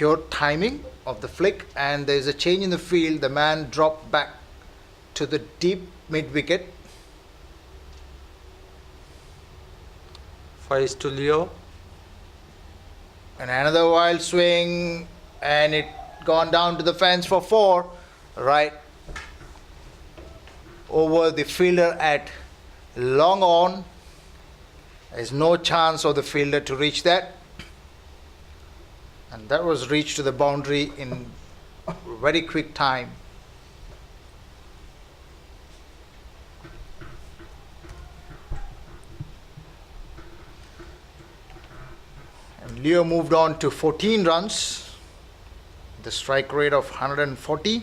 pure timing of the flick, and there is a change in the field. The man dropped back to the deep mid wicket. 5 to Leo. And another wild swing, and it gone down to the fence for 4, right over the fielder at long on. There's no chance of the fielder to reach that, and that was reached to the boundary in very quick time. And Leo moved on to 14 runs, the strike rate of 140.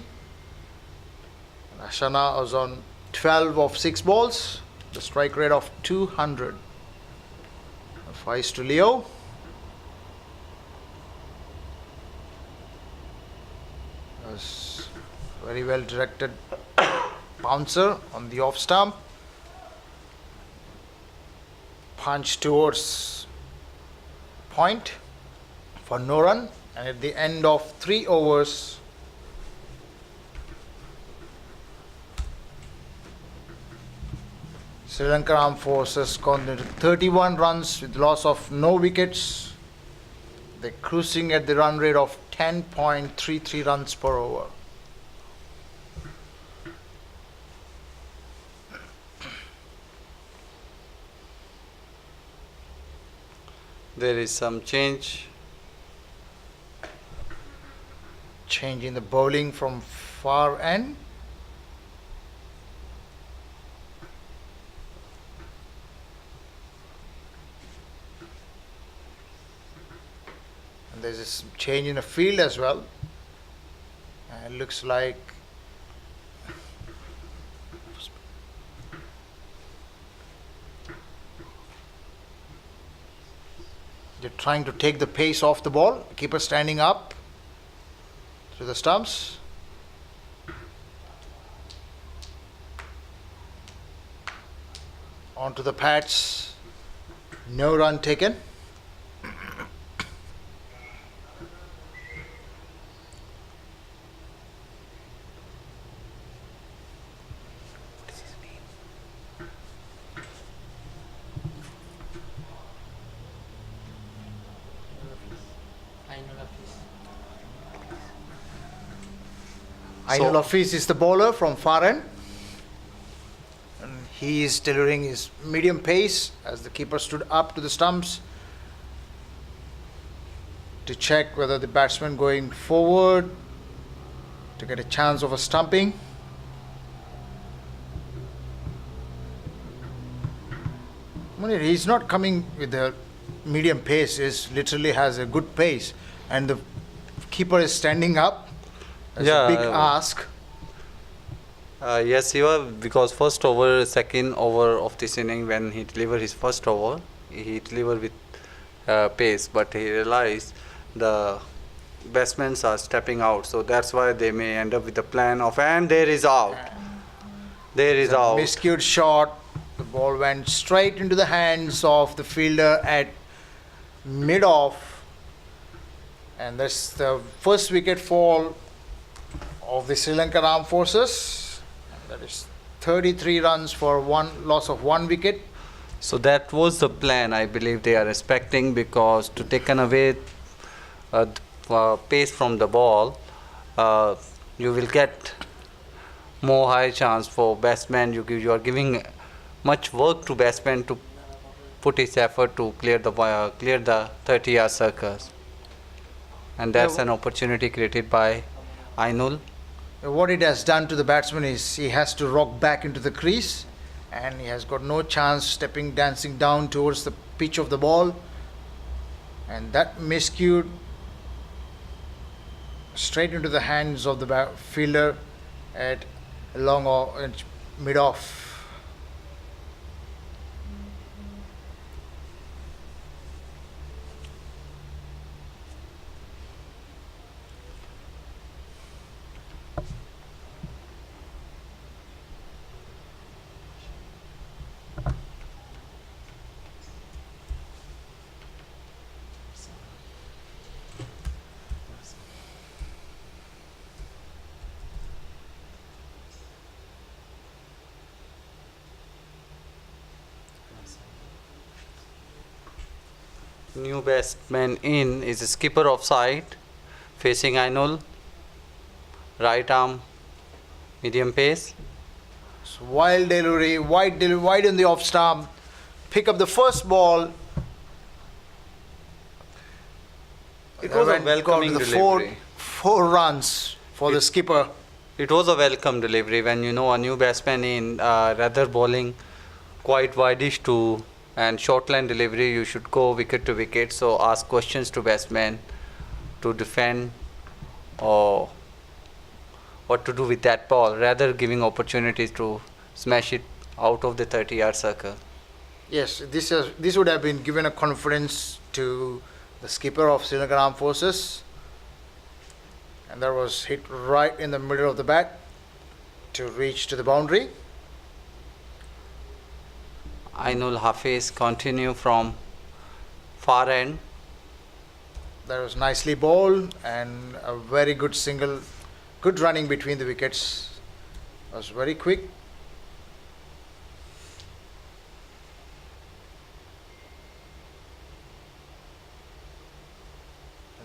Ashana was on 12 of 6 balls, the strike rate of 200. 5 to Leo. Was very well directed bouncer on the off stump. Punch towards point for no run, and at the end of 3 overs, Sri Lanka Armed Forces conceded 31 runs with loss of no wickets. They're cruising at the run rate of 10.33 runs per over. There is some change. Change in the bowling from far end. And there's a change in the field as well. It looks like they're trying to take the pace off the ball. Keeper standing up to the stumps. Onto the pads. No run taken. Ainul Hafiz is the bowler from far end, and he is delivering his medium pace as the keeper stood up to the stumps to check whether the batsman going forward to get a chance of a stumping. He's not coming with a medium pace, he literally has a good pace, and the keeper is standing up. That's a big ask. Yes, because first over, second over of this inning, when he delivered his first over, he delivered with pace, but he realized the batsmen are stepping out, so that's why they may end up with the plan of, and there is out. There is out. Miscued shot. The ball went straight into the hands of the fielder at mid-off, and that's the first wicket fall of the Sri Lankan Armed Forces. That is 33 runs for loss of 1 wicket. So that was the plan, I believe they are expecting, because to take away pace from the ball, you will get more high chance for batsman. You are giving much work to batsman to put his effort to clear the 30-yard circles, and that's an opportunity created by Ainul. What it has done to the batsman is he has to rock back into the crease, and he has got no chance dancing down towards the pitch of the ball, and that miscued straight into the hands of the fielder at long or mid-off. New batsman in is a skipper offside, facing Ainul, right arm, medium pace. So wild delivery, wide in the off stump. Pick up the first ball. It was a Went- got welcoming to the delivery. four runs for the skipper. It was a welcome delivery when you know a new batsman in, rather bowling quite wideish to and short line delivery. You should go wicket to wicket. So ask questions to batsman to defend or what to do with that ball, rather giving opportunities to smash it out of the 30-yard circle. Yes, this would have been given a confidence to the skipper of Sri Lankan Armed Forces, and that was hit right in the middle of the bat to reach to the boundary. Ainul Hafiz continue from far end. That was nicely bowled and a very good single, good running between the wickets. Was very quick.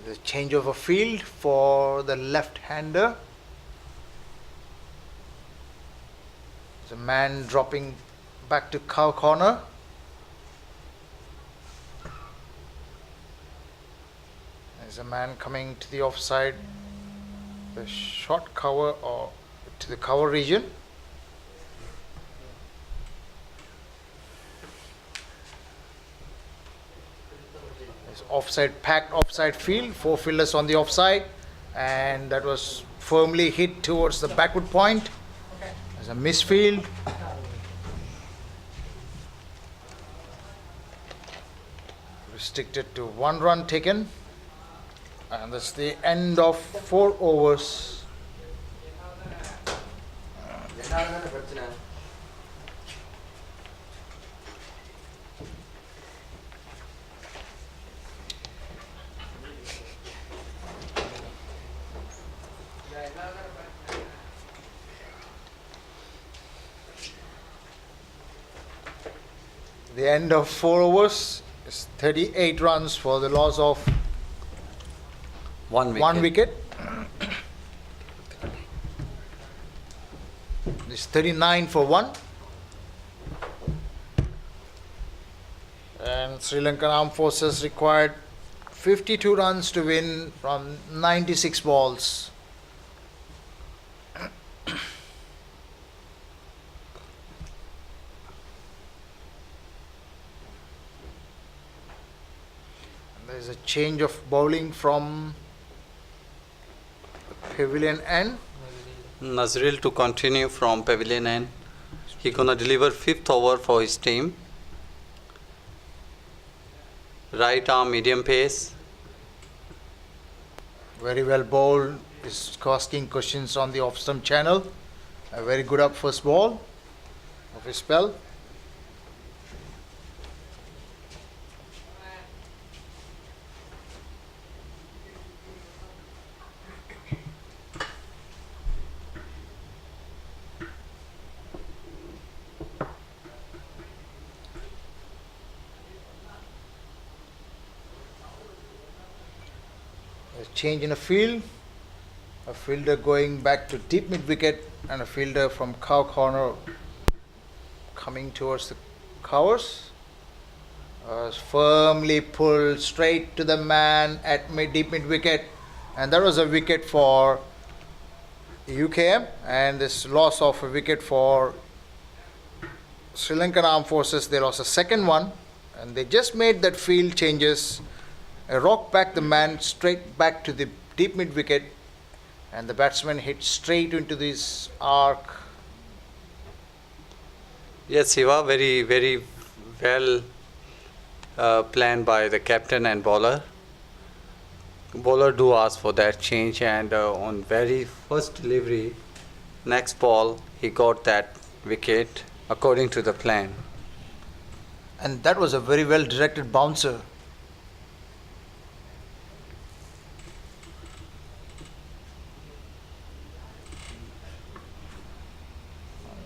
The change of a field for the left-hander. There's a man dropping back to cow corner. There's a man coming to the offside, the short cover or to the cover region. There's offside, packed offside field, four fielders on the offside, and that was firmly hit towards the backward point. There's a misfield. Restricted to 1 run taken, and that's the end of 4 overs. The end of 4 overs is 38 runs for the loss of 1 wicket. 1 wicket. It's 39 for 1. And Sri Lankan Armed Forces required 52 runs to win from 96 balls. There is a change of bowling from pavilion end. Nazril to continue from pavilion end. He gonna deliver 5th over for his team. Right arm medium pace. Very well bowled. Is asking questions on the off stump channel. A very good up first ball of his spell. A change in a field. A fielder going back to deep mid wicket and a fielder from cow corner coming towards the covers. Firmly pulled straight to the man at deep mid wicket, and that was a wicket for UKM, and this loss of a wicket for Sri Lankan Armed Forces. They lost a second one, and they just made that field changes. A rock back the man straight back to the deep mid wicket, and the batsman hit straight into this arc. Yes, Siva, very, very well planned by the captain and bowler. Bowler do ask for that change, and on very first delivery, next ball, he got that wicket according to the plan. And that was a very well directed bouncer.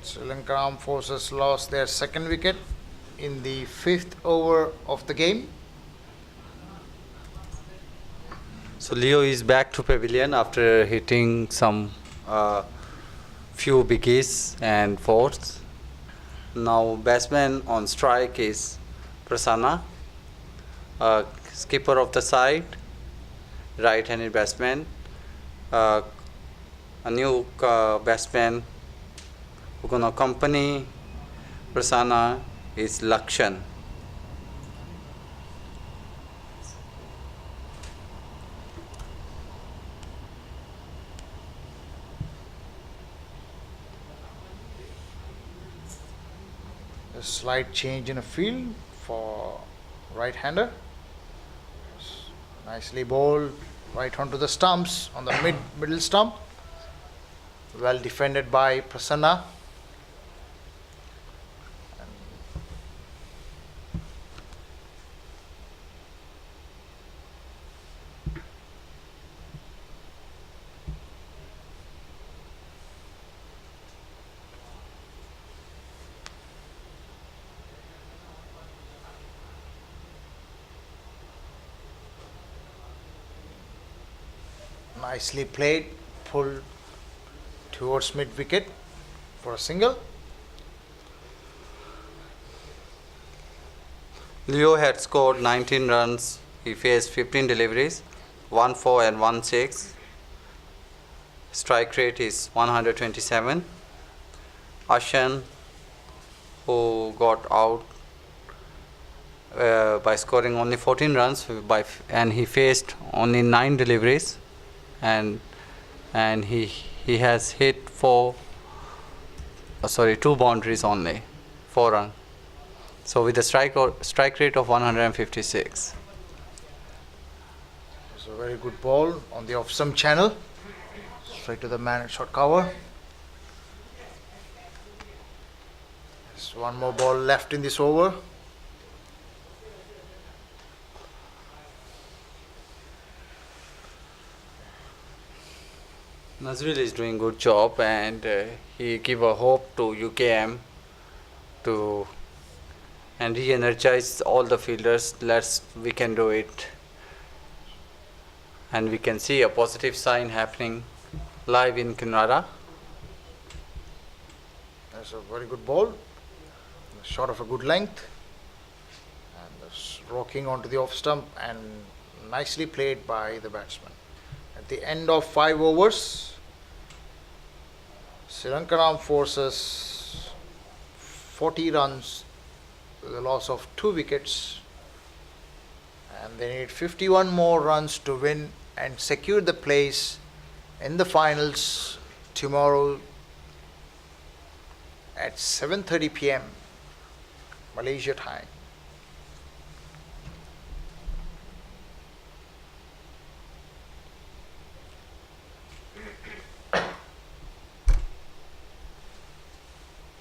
Sri Lanka Armed Forces lost their second wicket in the 5th over of the game. So Leo is back to pavilion after hitting some few biggies and fours. Now batsman on strike is Prasanna, skipper of the side, right-handed batsman. A new batsman who gonna accompany Prasanna is Lakshan. A slight change in a field for right-hander. Nicely bowled right onto the stumps on the middle stump. Well defended by Prasanna. Nicely played, pulled towards mid wicket for a single. Leo had scored 19 runs. He faced 15 deliveries, 1 4 and 1 6. Strike rate is 127. Ashan, who got out by scoring only 14 runs, and he faced only 9 deliveries, and he has hit 2 boundaries only, 4 runs. So with a strike rate of 156. It's a very good ball on the off-stump channel, straight to the man at short cover. There's one more ball left in this over. Nazrul is doing good job, and he give a hope to UKM to and re-energize all the fielders. We can do it, and we can see a positive sign happening live in Kinrara. That's a very good ball, shot of a good length, and that's rocking onto the off stump and nicely played by the batsman. At the end of 5 overs, Sri Lankan Armed Forces 40 runs with a loss of 2 wickets, and they need 51 more runs to win and secure the place in the finals tomorrow at 7:30 p.m. Malaysia time.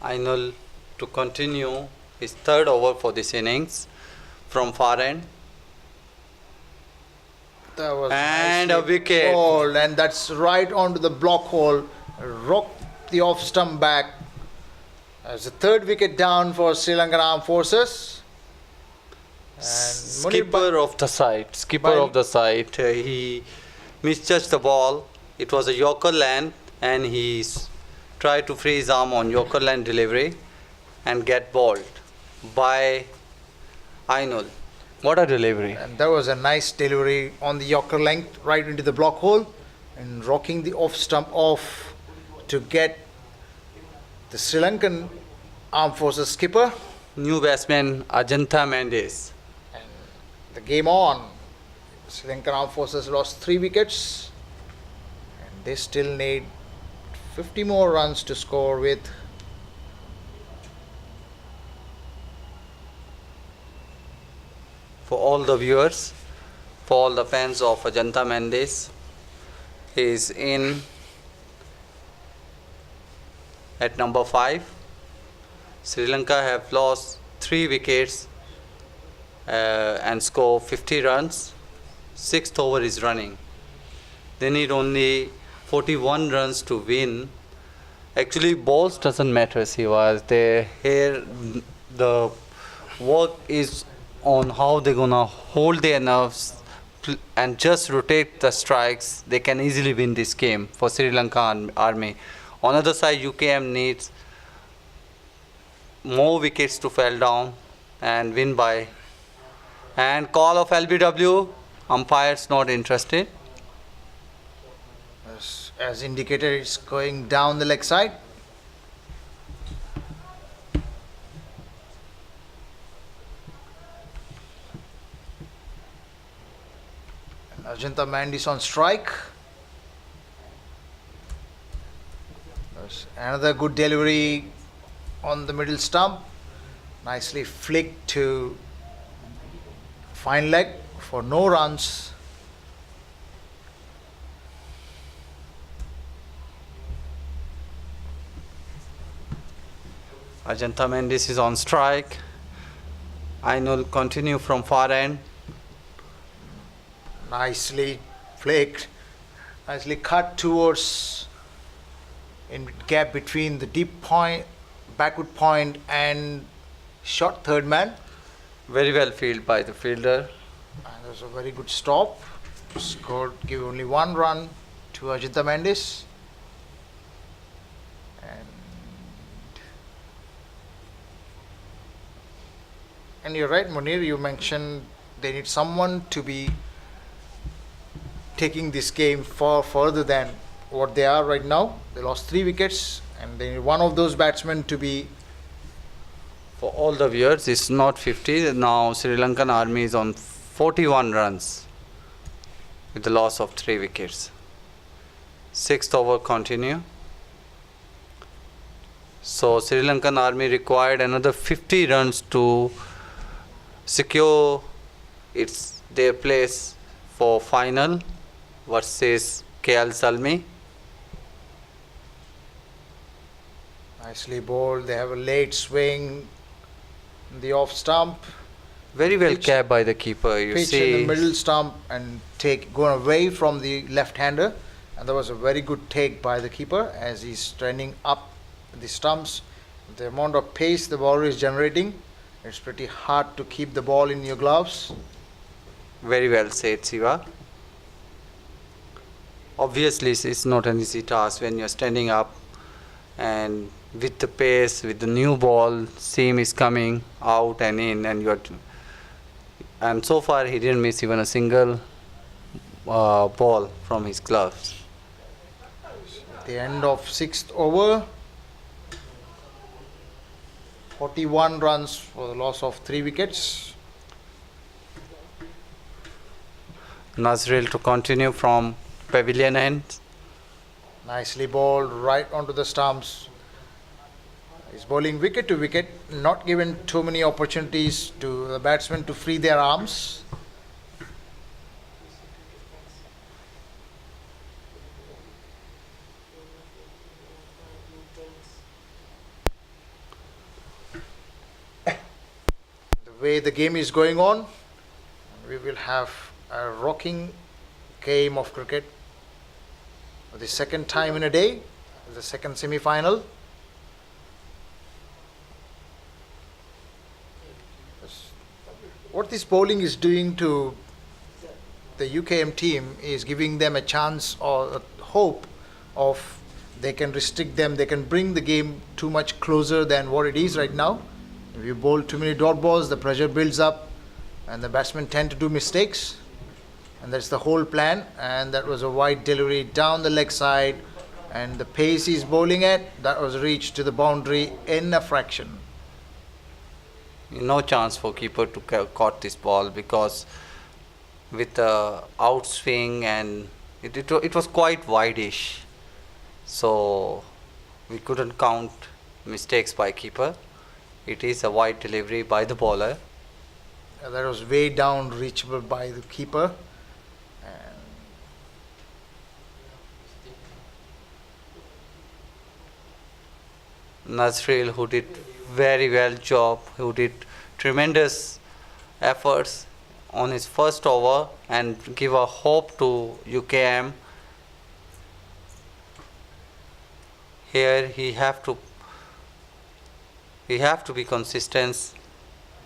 Ainul to continue his 3rd over for this innings from far end. That was And nicely a wicket. bowled, and that's right onto the block hole. Rocked the off stump back. As the 3rd wicket down for Sri Lankan Armed Forces. And Skipper of the side. He misjudged the ball. It was a Yorker land, and he tried to free his arm on Yorker land delivery and get bowled by Ainul. What a delivery! And that was a nice delivery on the Yorker length right into the block hole and rocking the off stump off to get the Sri Lankan Armed Forces skipper. New batsman Ajantha Mendes. And the game on. Sri Lankan Armed Forces lost 3 wickets, and they still need 50 more runs to score with. For all the viewers, for all the fans of Ajantha Mendes, he is in at number 5. Sri Lanka have lost 3 wickets and score 50 runs. 6th over is running. They need only 41 runs to win. Actually, balls doesn't matter, Siva. The work is on how they're gonna hold their nerves and just rotate the strikes, they can easily win this game for Sri Lanka Army. On the other side, UKM needs more wickets to fall down and win by. And call of LBW, umpires not interested. As indicated, it's going down the leg side. And Ajanta Mandis on strike. There's another good delivery on the middle stump. Nicely flicked to fine leg for no runs. Ajanta Mendis is on strike. Ainul continue from far end. Nicely flicked, nicely cut towards in gap between the deep point, backward point and short third man. Very well fielded by the fielder. And there's a very good stop. Scored, give only one run to Ajanta Mandis. And you're right, Munir, you mentioned they need someone to be taking this game far further than what they are right now. They lost 3 wickets and they need one of those batsmen to be. For all the viewers, it's not 50. Now Sri Lankan Army is on 41 runs with the loss of 3 wickets. 6th over continue. So Sri Lankan Army required another 50 runs to secure their place for final versus KL Salmi. Nicely bowled. They have a late swing in the off stump. Very well Pitch- capped by the keeper. You Pitch see, in the middle stump and going away from the left-hander. And there was a very good take by the keeper as he's trending up the stumps. The amount of pace the bowler is generating, it's pretty hard to keep the ball in your gloves. very well said, Siva. Obviously, it's not an easy task when you're standing up and with the pace, with the new ball, seam is coming out and in, and so far he didn't miss even a single ball from his gloves. At the end of 6th over, 41 runs for the loss of 3 wickets. Nazril to continue from pavilion end. Nicely bowled right onto the stumps. He's bowling wicket to wicket, not given too many opportunities to the batsmen to free their arms. The way the game is going on, we will have a rocking game of cricket for the second time in a day, the second semi-final. What this bowling is doing to the UKM team is giving them a chance or a hope of they can restrict them, they can bring the game too much closer than what it is right now. If you bowl too many dot balls, the pressure builds up and the batsmen tend to do mistakes. And that's the whole plan. And that was a wide delivery down the leg side. And the pace he's bowling at, that was reached to the boundary in a fraction. No chance for keeper to caught this ball because with the outswing and it was quite wide-ish. So we couldn't count mistakes by keeper. It is a wide delivery by the bowler. That was way down reachable by the keeper. Nazril, who did very well job, who did tremendous efforts on his first over and give a hope to UKM. Here he have to be consistent.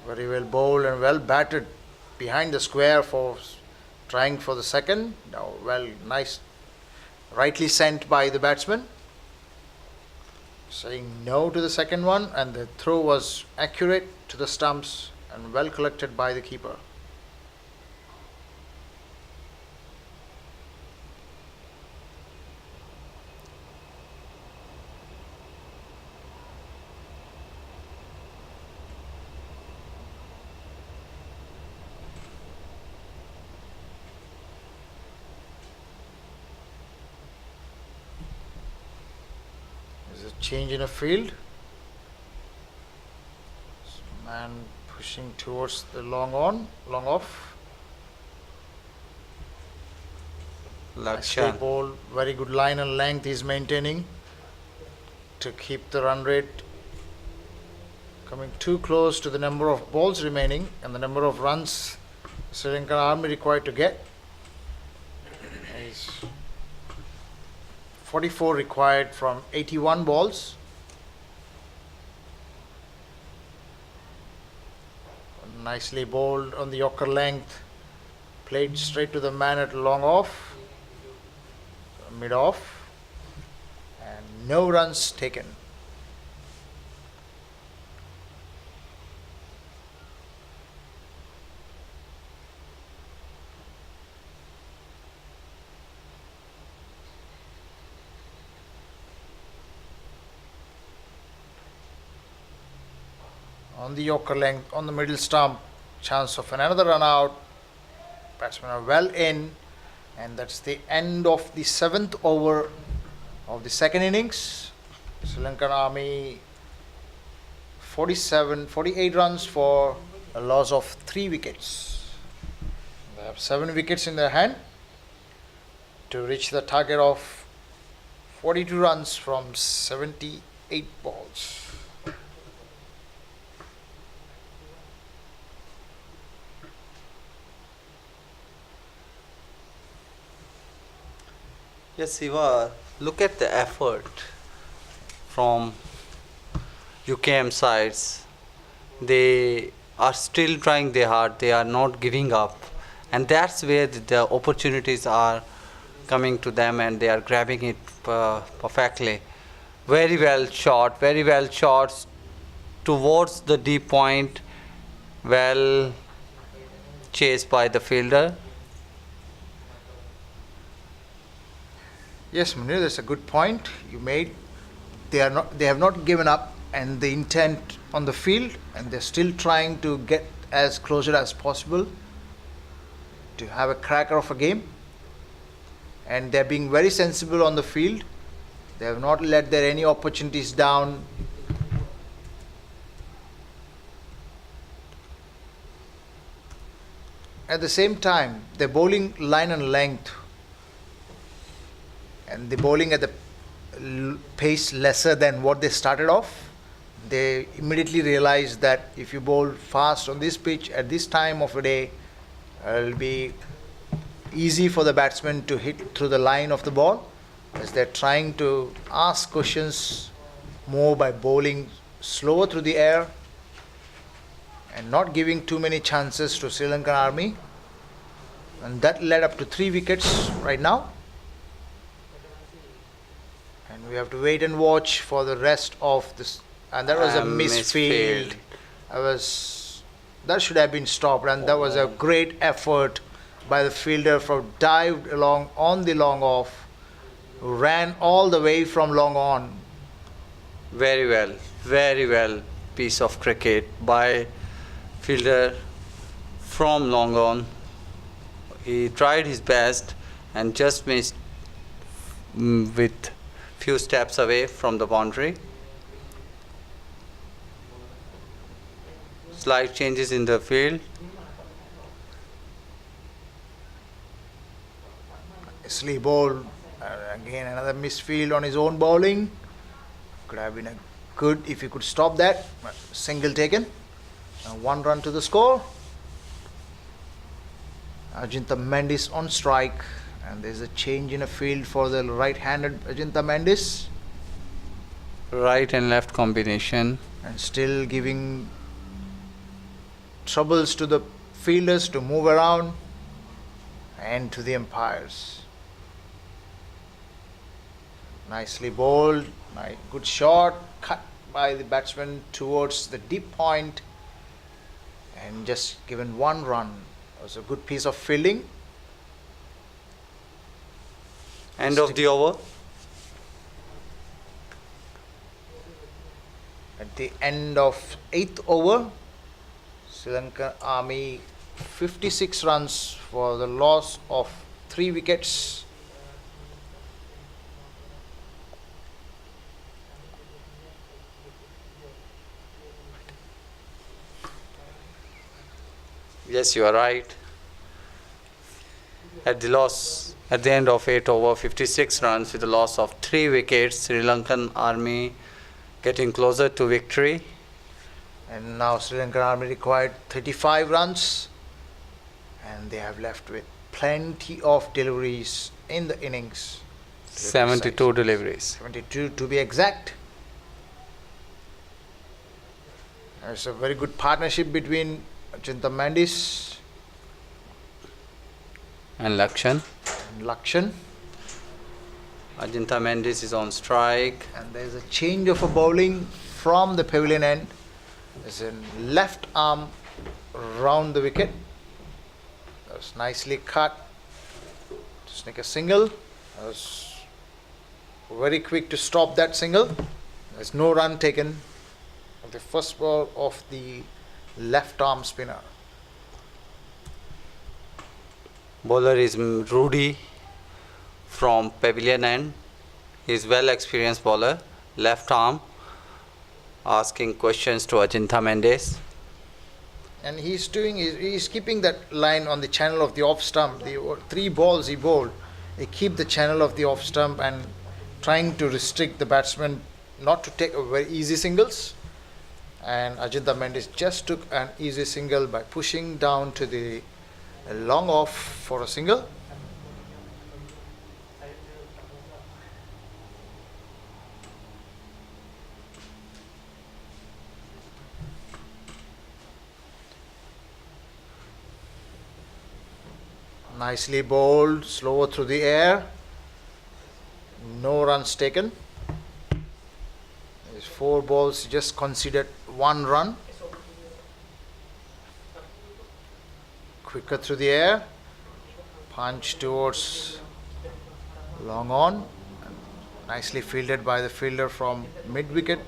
Very well bowled and well batted behind the square for trying for the second. Now, well, nice, rightly sent by the batsman. Saying no to the second one, and the throw was accurate to the stumps and well collected by the keeper. There's a change in a field. Man pushing towards the long off. Nicely Lakshan. ball, very good line and length he's maintaining to keep the run rate coming too close to the number of balls remaining and the number of runs Sri Lankan Army required to get. Is 44 required from 81 balls. Nicely bowled on the Yorker length, played straight to the man at long off, mid off, and no runs taken. On the Yorker length, on the middle stump, chance of another run out. Batsmen are well in, and that's the end of the 7th over of the second innings. Sri Lankan Army 48 runs for a loss of 3 wickets. They have 7 wickets in their hand to reach the target of 42 runs from 78 balls. Yes, Siva, look at the effort from UKM sides. They are still trying their hard, they are not giving up. And that's where the opportunities are coming to them and they are grabbing it perfectly. Very well shot towards the deep point, well chased by the fielder. Yes, Munir, that's a good point you made. They have not given up, and the intent on the field, and they're still trying to get as closer as possible to have a cracker of a game. And they're being very sensible on the field. They have not let their any opportunities down. At the same time, their bowling line and length and the bowling at the pace lesser than what they started off, they immediately realized that if you bowl fast on this pitch at this time of the day, it will be easy for the batsman to hit through the line of the ball, as they're trying to ask questions more by bowling slower through the air and not giving too many chances to Sri Lankan Army. And that led up to 3 wickets right now. And we have to wait and watch for the rest of this. And that was a misfield. That should have been stopped, and that was a great effort by the fielder from dived along on the long off, ran all the way from long on. Very well piece of cricket by fielder from long on. He tried his best and just missed with few steps away from the boundary. Slight changes in the field. Nicely bowled. Again, another misfield on his own bowling. Could have been a good if he could stop that. But single taken. 1 run to the score. Ajinta Mendis on strike. And there's a change in a field for the right-handed Ajinta Mendis. Right and left combination. And still giving troubles to the fielders to move around. and to the umpires. Nicely bowled, good shot, cut by the batsman towards the deep point and just given one run. It was a good piece of fielding. End of the over. At the end of 8th over, Sri Lanka Army 56 runs for the loss of 3 wickets. Yes, you are right. At the end of 8 over, 56 runs with a loss of 3 wickets, Sri Lankan Army getting closer to victory. And now Sri Lankan Army required 35 runs and they have left with plenty of deliveries in the innings. 72 deliveries. 72 to be exact. There's a very good partnership between Ajantha Mandis And Lakshan. and Lakshan. Ajantha Mendis is on strike. And there's a change of a bowling from the pavilion end. There's a left arm round the wicket. That's nicely cut to sneak a single. That was very quick to stop that single. There's no run taken of the first ball of the left arm spinner. Bowler is Rudy from pavilion end. He is well experienced bowler. Left arm asking questions to Ajantha Mendes. And he's keeping that line on the channel of the off stump. The 3 balls he bowled, he keep the channel of the off stump and trying to restrict the batsman not to take a very easy singles. And Ajantha Mendes just took an easy single by pushing down to the long off for a single. Nicely bowled, slower through the air. No runs taken. There's 4 balls, just conceded 1 run. Quicker through the air. Punch towards long on. Nicely fielded by the fielder from mid wicket,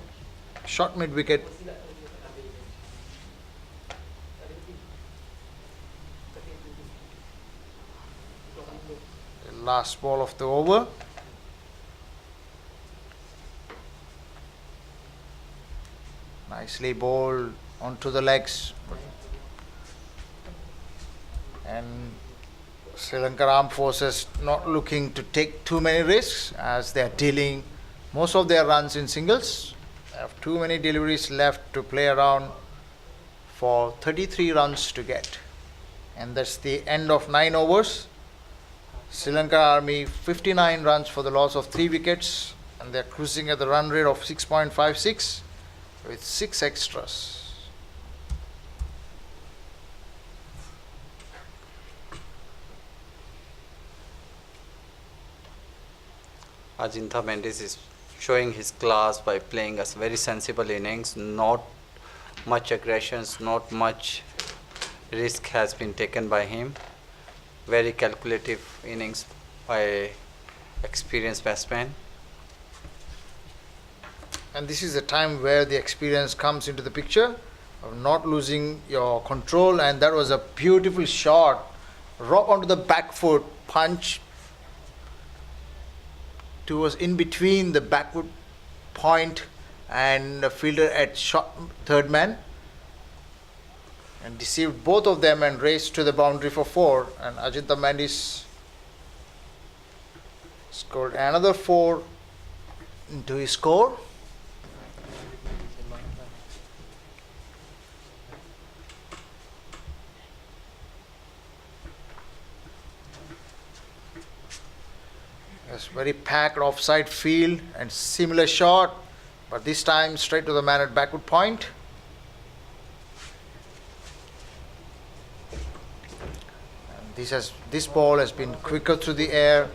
short mid wicket. Last ball of the over. Nicely bowled onto the legs. And Sri Lanka Armed Forces not looking to take too many risks as they are dealing most of their runs in singles. They have too many deliveries left to play around for 33 runs to get. And that's the end of 9 overs. Sri Lanka Army 59 runs for the loss of 3 wickets, and they're cruising at the run rate of 6.56 with 6 extras. Ajantha Mendes is showing his class by playing a very sensible innings. Not much aggressions, not much risk has been taken by him. Very calculative innings by experienced batsman. And this is the time where the experience comes into the picture of not losing your control. And that was a beautiful shot, rock onto the back foot, punch towards in between the backward point and the fielder at short third man, and deceived both of them and raced to the boundary for 4. And Ajantha Mandis scored another 4 into his score. It's very packed offside field and similar shot, but this time straight to the man at backward point. This ball has been quicker through the air.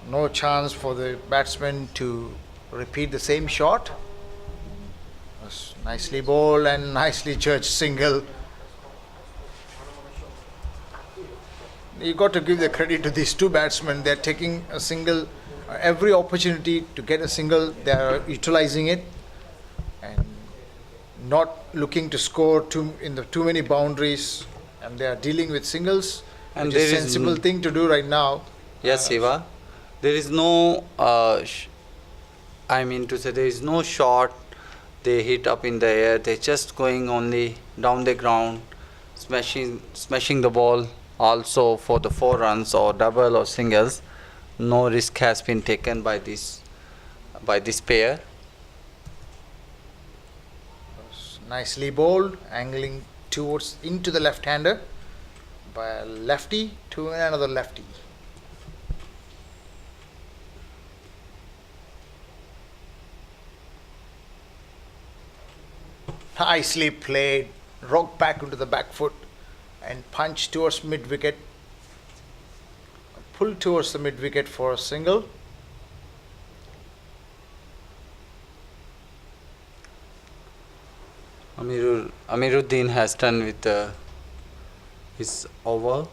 No chance for the batsman to repeat the same shot. Was nicely bowled and nicely judged single. You got to give the credit to these two batsmen. They're taking a single, every opportunity to get a single, they are utilizing it and not looking to score too many boundaries, and they are dealing with singles, And which there is a is sensible thing to do right now. Yes, Siva. There is no, I mean to say, there is no shot they hit up in the air. They're just going only down the ground, smashing the ball. Also for the 4 runs or double or singles, no risk has been taken by this pair. Nicely bowled, angling towards into the left-hander by a lefty to another lefty. Nicely played, rocked back into the back foot and punched towards mid-wicket, pulled towards the mid-wicket for a single. Amiruddin has done with his over.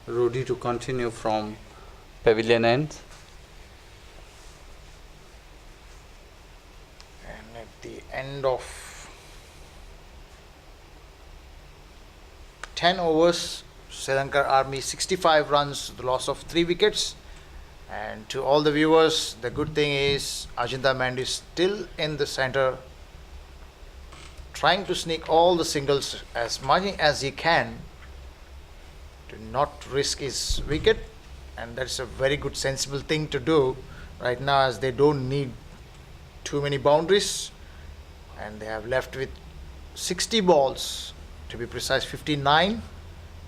Rudy to continue from pavilion end. And at the end of 10 overs, Sri Lanka Army 65 runs, the loss of 3 wickets. And to all the viewers, the good thing is Ajinta Mand is still in the center, trying to sneak all the singles as much as he can to not risk his wicket, and that's a very good sensible thing to do right now, as they don't need too many boundaries and they have left with 60 balls, to be precise 59,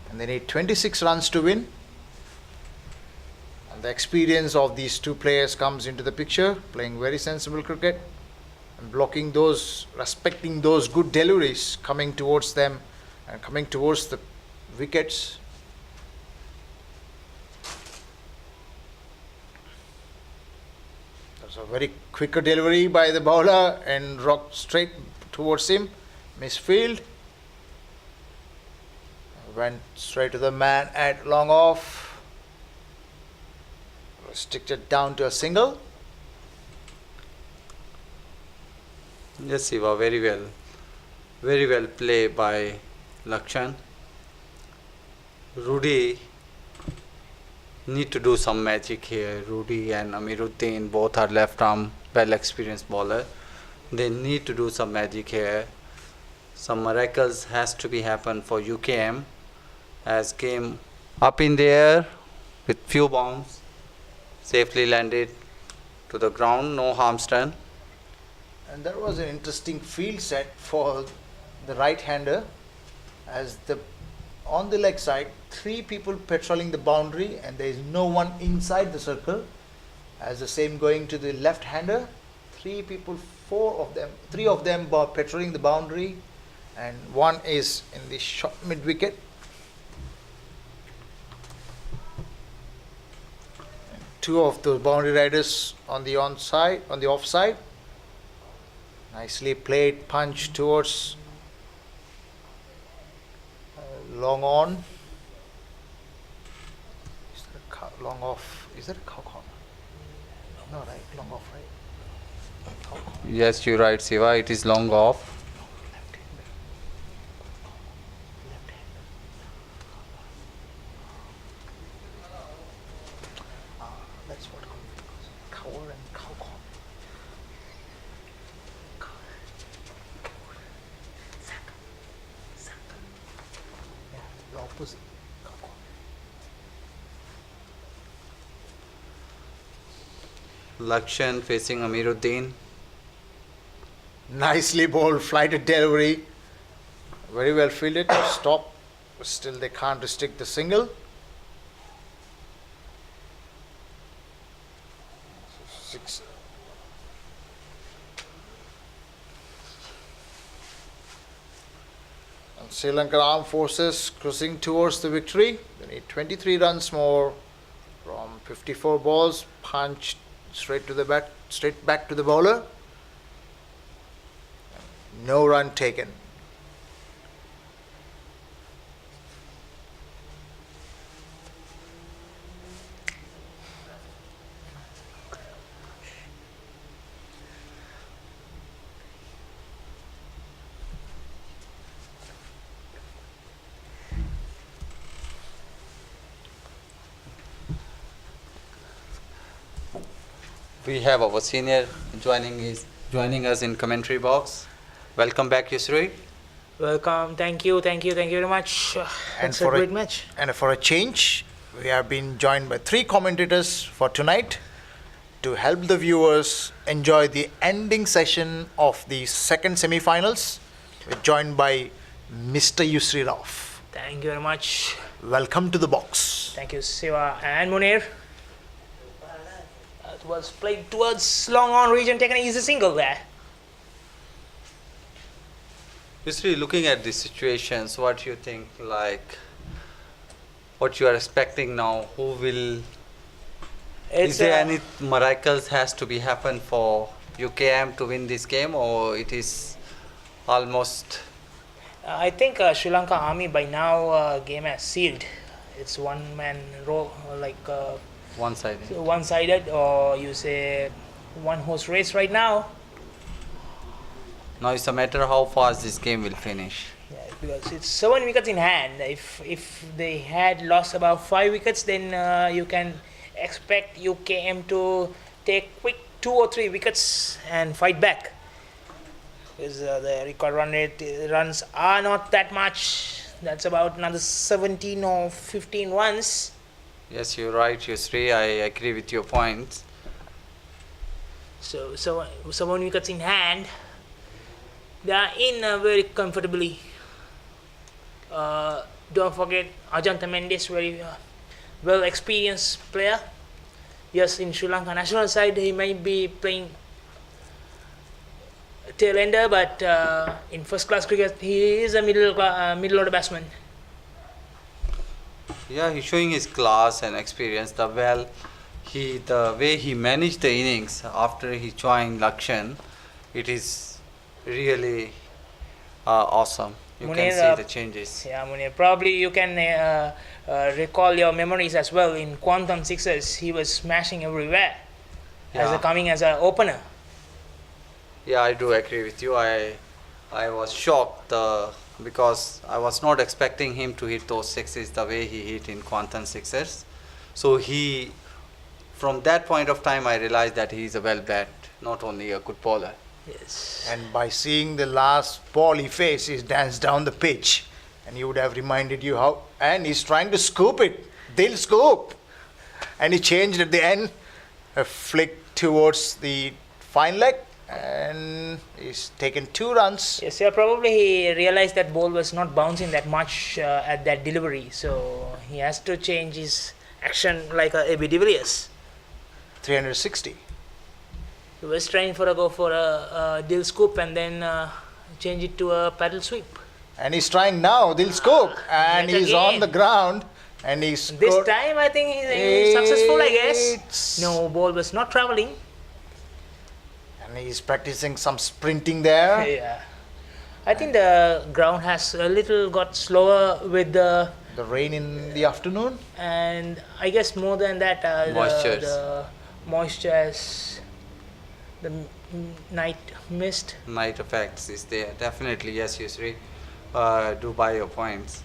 and they need 26 runs to win. And the experience of these two players comes into the picture, playing very sensible cricket and blocking those, respecting those good deliveries coming towards them and coming towards the wickets. A very quicker delivery by the bowler and rocked straight towards him. Misfield. Went straight to the man at long off. Restricted down to a single. Yes, Siva, very well play by Lakshan. Rudy need to do some magic here. Rudy and Amiruddin both are left arm well experienced bowler. They need to do some magic here. Some miracles has to be happen for UKM, as came up in the air with few bounds, safely landed to the ground, no harms done. And that was an interesting field set for the right-hander, as on the leg side, 3 people patrolling the boundary and there is no one inside the circle. As the same going to the left-hander, 3 people, 3 of them are patrolling the boundary and 1 is in the short mid-wicket. And 2 of those boundary riders on the offside. Nicely played punch towards long on. Is that a long off? Is that a cow corner? No, right? Long off, right? Cow corner. Yes, you're right, Siva. It is long off. Left-hander. That's what cover and cow corner. Yeah, the opposite. Cow corner. Lakshan facing Amiruddin. Nicely bowled, flighted delivery. Very well fielded. Stop. Still they can't restrict the single. 6. Sri Lankan Armed Forces cruising towards the victory. They need 23 runs more from 54 balls, punched straight back to the bowler. No run taken. We have our senior joining us in commentary box. Welcome back, Yusri. Welcome. Thank you very much. And It's a for great match. And for a change, we have been joined by 3 commentators for tonight to help the viewers enjoy the ending session of the second semi-finals. We're joined by Mr. Yusri Rauf. Thank you very much. Welcome to the box. Thank you, Siva and Munir. It was played towards long on region, taken an easy single there. Yusri, looking at these situations, what do you think, like, what you are expecting now? Is there any miracles has to be happen for UKM to win this game, or it is almost... I think Sri Lanka Army by now game has sealed. It's one man row, like one-sided? one-sided, or you say one horse race right now. Now it's a matter how fast this game will finish. Yeah, because it's 7 wickets in hand. If they had lost about 5 wickets, then you can expect UKM to take quick 2 or 3 wickets and fight back. Because the record runs are not that much. That's about another 17 or 15 runs. Yes, you're right, Yusri. I agree with your points. So 7 wickets in hand. They are in very comfortably. Don't forget Ajantha Mendes, very well experienced player. Yes, in Sri Lanka national side he might be playing tail ender, but in first class cricket he is a middle order batsman. Yeah, he's showing his class and experience. The way he managed the innings after he joined Lakshan, it is really awesome. You Munir, can see the changes. Yeah, Munir, probably you can recall your memories as well. In Quantum Sixers, he was smashing everywhere coming as an opener. Yeah, I do agree with you. I was shocked because I was not expecting him to hit those sixes the way he hit in Quantum Sixers. So from that point of time, I realized that he is a well bat, not only a good bowler. Yes. And by seeing the last ball he faced, he danced down the pitch. And he would have reminded you how. And he's trying to scoop it. They'll scoop. And he changed at the end. A flick towards the fine leg. And he's taken 2 runs. Yes, yeah, probably he realized that ball was not bouncing that much at that delivery. So he has to change his action like A.B. de Villiers. 360. He was trying for a dill scoop and then change it to a paddle sweep. And he's trying now, they'll scoop. And Yet he's again. on the ground. And he's This time I think he's successful, I guess. No, ball was not traveling. And he's practicing some sprinting there. Yeah. I think the ground has a little got slower with the... The rain in the afternoon. And I guess more than that, the moisture has... The night mist. Night effects is there. Definitely, yes, Yusri. Do buy your points.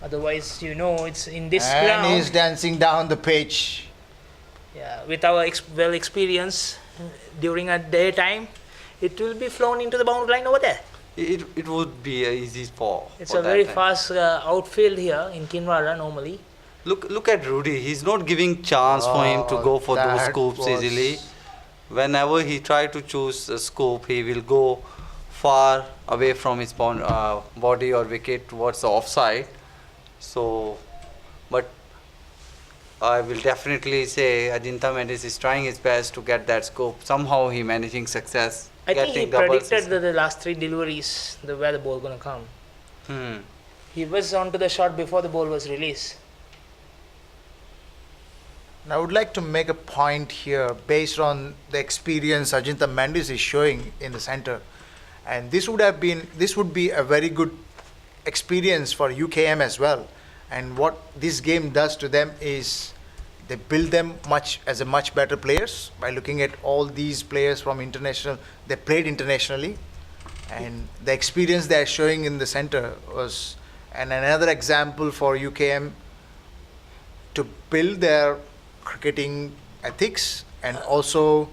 Otherwise, it's in this and ground. he's dancing down the pitch. Yeah, with our well experience during a daytime, it will be flown into the boundary line over there. It would be easy for. It's for a very time. fast outfield here in Kinrara normally. Look at Rudy. He's not giving chance for him to go for those scoops easily. Whenever he try to choose a scoop, he will go far away from his body or wicket towards the offside. So, but I will definitely say Ajantha Mendes is trying his best to get that scoop. Somehow he managing success. I think he getting doubles predicted the last 3 deliveries, where the ball gonna come. He was onto the shot before the ball was released. And I would like to make a point here based on the experience Ajinta Mendes is showing in the center. And this would be a very good experience for UKM as well. And what this game does to them is they build them as a much better players by looking at all these players from international. They played internationally, and the experience they are showing in the center was and another example for UKM to build their cricketing ethics and also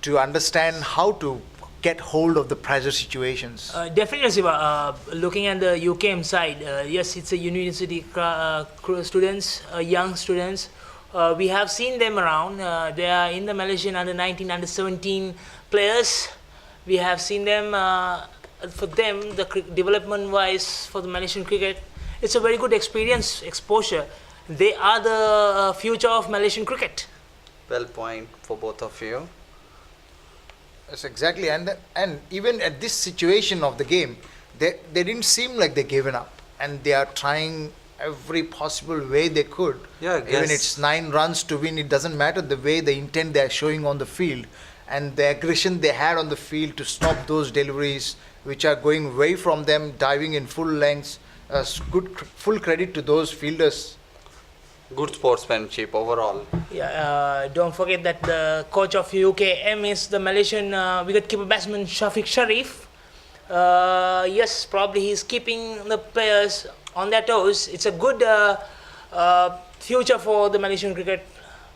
to understand how to get hold of the pressure situations. Definitely, Siva. Looking at the UKM side, yes, it's a university students, young students. We have seen them around. They are in the Malaysian under 19, under 17 players. We have seen them. For them, the development-wise for the Malaysian cricket, it's a very good experience, exposure. They are the future of Malaysian cricket. Well point for both of you. Yes, exactly. And even at this situation of the game, they didn't seem like they given up, and they are trying every possible way they could. Yeah, I Even guess. it's 9 runs to win, it doesn't matter the way, the intent they are showing on the field, and the aggression they had on the field to stop those deliveries, which are going away from them, diving in full lengths. Full credit to those fielders. Good sportsmanship overall. Yeah, don't forget that the coach of UKM is the Malaysian wicketkeeper batsman Shafiq Sharif. Yes, probably he's keeping the players on their toes. It's a good future for the Malaysian cricket.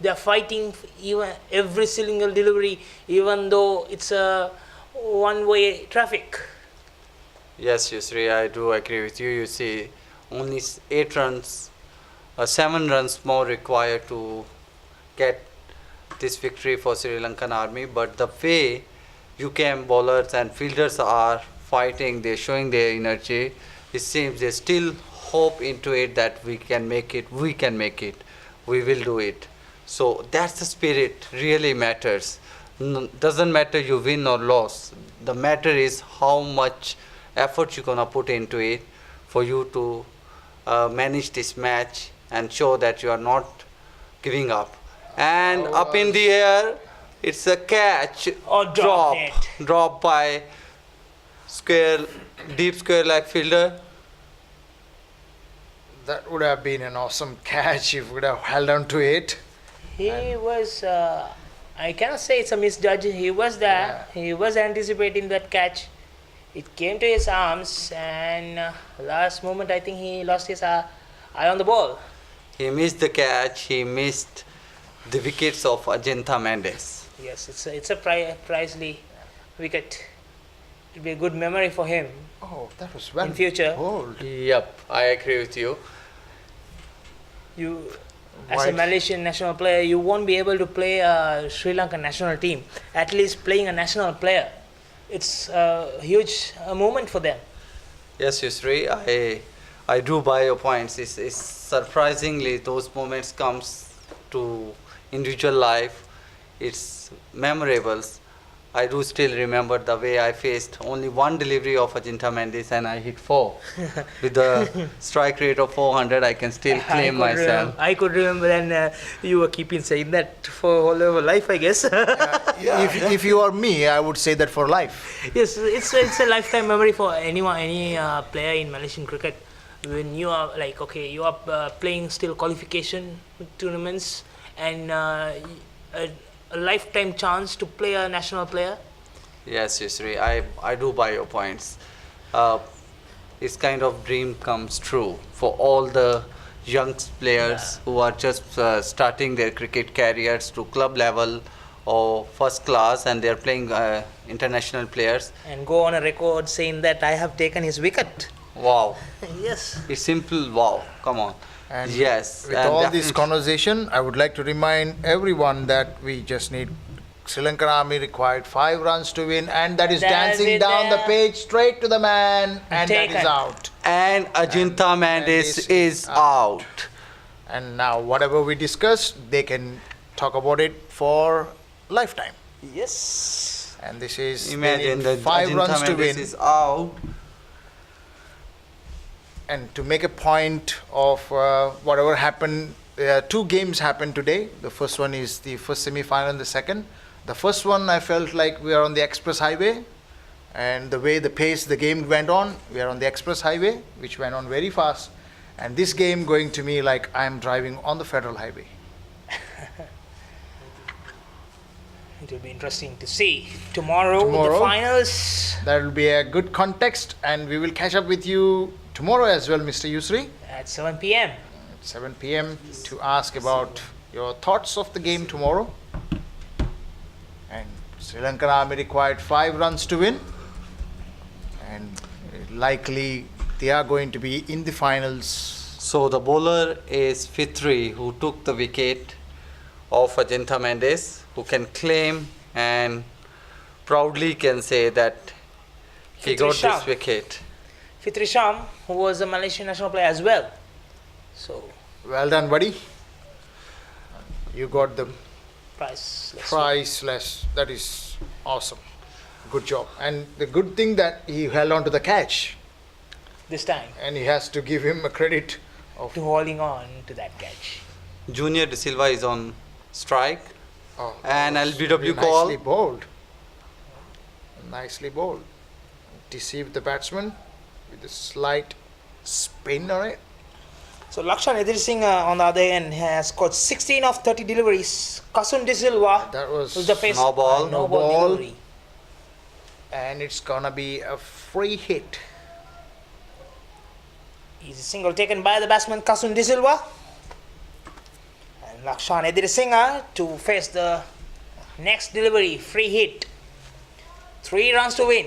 They are fighting even every single delivery, even though it's a one-way traffic. Yes, Yusri, I do agree with you. You see, only 8 runs, 7 runs more required to get this victory for Sri Lankan Army. But the way UKM bowlers and fielders are fighting, they're showing their energy. It seems they still hope into it that we can make it, we will do it. So that's the spirit really matters. Doesn't matter you win or lose. The matter is how much effort you're gonna put into it for you to manage this match and show that you are not giving up. And up in the air, it's a catch, Or drop drop by deep square leg fielder. That would have been an awesome catch if we would have held on to it. He was, I cannot say it's a misjudge. He was there. Yeah. He was anticipating that catch. It came to his arms, and last moment I think he lost his eye on the ball. He missed the catch, he missed the wickets of Ajinta Mendes. Yes, it's a pricely wicket. It'll be a good memory for him Oh, that was well in future. bowled. Yep, I agree with you. You, as a White. Malaysian national player, you won't be able to play a Sri Lankan national team. At least playing a national player, it's a huge moment for them. Yes, Yusri, I do buy your points. It's surprisingly those moments comes to individual life. It's memorable. I do still remember the way I faced only one delivery of Ajinta Mendes and I hit 4. With the strike rate of 400, I can still claim myself. I could remember, and you were keeping saying that for whole of life, I guess. If you are me, I would say that for life. Yes, it's a lifetime memory for any player in Malaysian cricket. When you are like, okay, you are playing still qualification tournaments and a lifetime chance to play a national player. Yes, Yusri, I do buy your points. It's kind of dream comes true for all the young players who are just starting their cricket careers to club level or first class, and they're playing international players. And go on a record saying that I have taken his wicket. Wow, Yes. it's simple. Wow, come on. And Yes, with and all this definitely- conversation, I would like to remind everyone that we just need Sri Lankan Army required 5 runs to win, and that is That's dancing it down the there. page straight to the man, and that Taken. is out. And Ajinta Mendes Mendes is out. And now, whatever we discussed, they can talk about it for lifetime. Yes. And this is they Imagine need that 5 Ajinta runs to Mendes win. is out. and to make a point of whatever happened, two games happened today. The first one is the first semi-final and the second. The first one, I felt like we are on the express highway, and the way the pace the game went on, we are on the express highway, which went on very fast. And this game going to me like I'm driving on the federal highway. It will be interesting to see tomorrow the Tomorrow. finals That will be a good context, and we will catch up with you tomorrow as well, Mr. Yusri, at 7 p.m. at 7 p.m. to ask about your thoughts of the game tomorrow. And Sri Lankan Army required 5 runs to win, and likely they are going to be in the finals. So the bowler is Fitri, who took the wicket of Ajanta Mendes, who can claim and proudly can say that he Fitri got Shah. this wicket. Fitri Sham, who was a Malaysian national player as well. So, Well done, buddy. You got the priceless. priceless. That is awesome. Good job. And the good thing that he held on to the catch, This time, and he has to give him a credit of to holding on to that catch. Junior De Silva is on strike. oh, And that was LBW call. nicely bowled. Nicely bowled. Deceived the batsman with a slight spin on it. So Lakshan Singh on the other end has scored 16 of 30 deliveries. Kasun De Silva That was was the face no ball. no No ball ball. delivery. and it's gonna be a free hit. Is a single taken by the batsman Kasun De Silva. And Lakshan Singh to face the next delivery, free hit. 3 runs to win.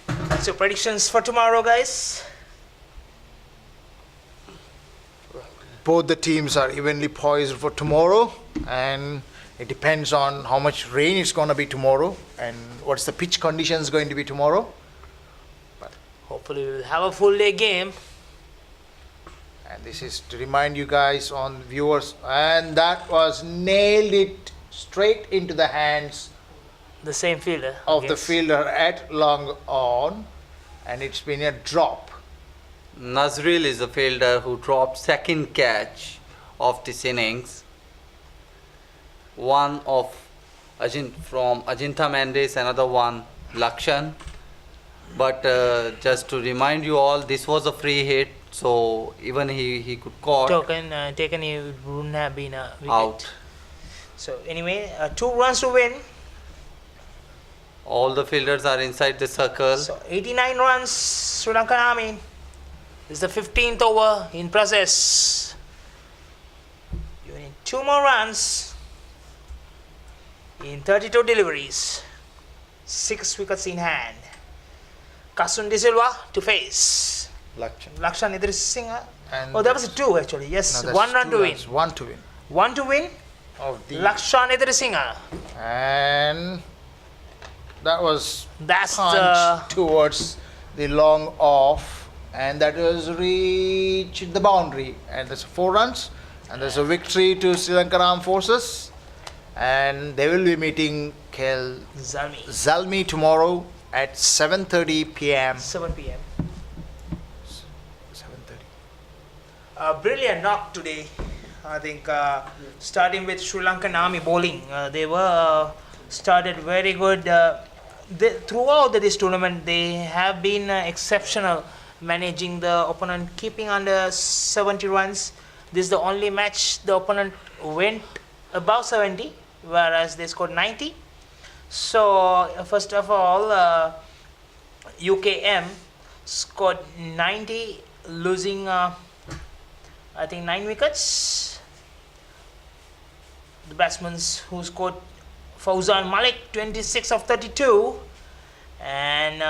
That's your predictions for tomorrow, guys. Both the teams are evenly poised for tomorrow, and it depends on how much rain it's gonna be tomorrow and what's the pitch conditions going to be tomorrow. Hopefully we'll have a full day game. And this is to remind you guys on viewers, and that was nailed it straight into the hands The same fielder. of the yes. fielder at long on, and it's been a drop. Nazril is the fielder who dropped second catch of this innings. One of from Ajanta Mendes, another one Lakshan. But just to remind you all, this was a free hit, so even he could caught Taken, it wouldn't have been a wicket. out. So anyway, 2 runs to win. All the fielders are inside the circle. So 89 runs, Sri Lankan Army. This is the 15th over in process. You need 2 more runs in 32 deliveries. 6 wickets in hand. Kasun De Silva to face Lakshan Singh. And Oh, that was a 2 actually. Yes, no, that's 1 run two to win. runs, 1 to win 1 to win. of the Lakshan Singh. and that was That's punch the towards the long off, and that was reached the boundary, and there's 4 runs, and there's a victory to Sri Lankan Armed Forces, and they will be meeting Kel Zalmi. Zalmi tomorrow at 7:30 p.m. 7 p.m. 7:30. Brilliant knock today. I think starting with Sri Lankan Army bowling, they were started very good. Throughout this tournament, they have been exceptional, managing the opponent, keeping under 70 runs. This is the only match the opponent went above 70, whereas they scored 90. So first of all, UKM scored 90, losing I think 9 wickets. The batsmen who scored Fauzan Malik 26 of 32, and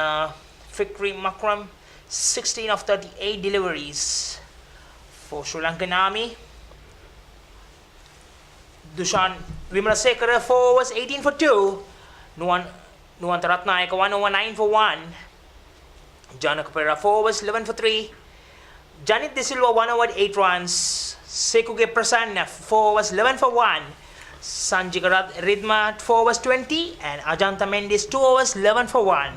Fikri Makram 16 of 38 deliveries for Sri Lankan Army. Dushan Wimalasekara 4 overs 18 for 2. Nuwanta Ratnayaka 1 over 9 for 1. Janaka Pereira 4 overs 11 for 3. Janit De Silva 1 over 8 runs. Sekuge Prasanna 4 overs 11 for 1. Sanjika Ridma 4 overs 20, and Ajanta Mendes 2 overs 11 for 1.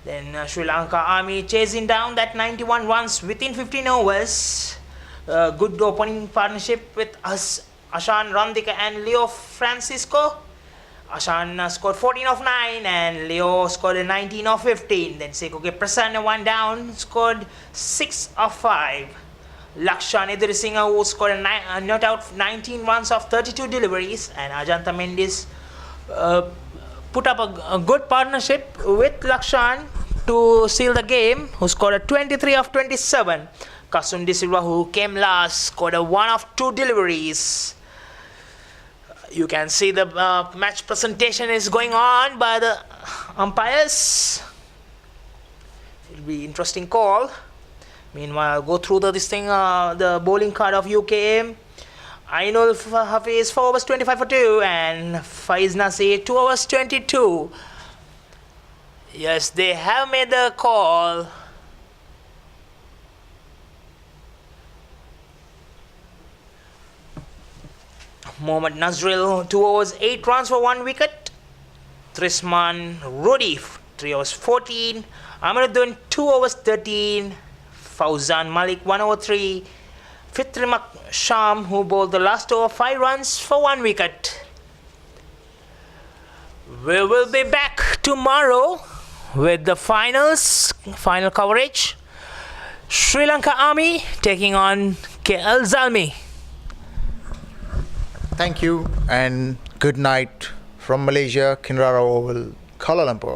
Then Sri Lanka Army chasing down that 91 runs within 15 overs. Good opening partnership with Ashan Randika and Leo Francisco. Ashan scored 14 of 9 and Leo scored 19 of 15. Then Seko Prasanna one down, scored 6 of 5. Lakshan Idrisinghe, who scored a not out 19 runs of 32 deliveries, and Ajanta Mendis put up a good partnership with Lakshan to seal the game, who scored a 23 of 27. Kasum De Silva, who came last, scored a 1 of 2 deliveries. You can see the match presentation is going on by the umpires. It'll be interesting call. Meanwhile, I'll go through the bowling card of UKM. Ainul Hafiz 4 overs 25 for 2 and Faiz Nasir 2 overs 22. Yes, they have made the call. Mohammad Nazril 2 overs 8 runs for 1 wicket. Trisman Rudi 3 overs 14. Amaruddin 2 overs 13. Fauzan Malik 1 over 3. Fitrimak Sham, who bowled the last over 5 runs for 1 wicket. We will be back tomorrow with the final coverage. Sri Lanka Army taking on KL Zalmi. Thank you and good night from Malaysia, Kinrara Oval, Kuala Lumpur.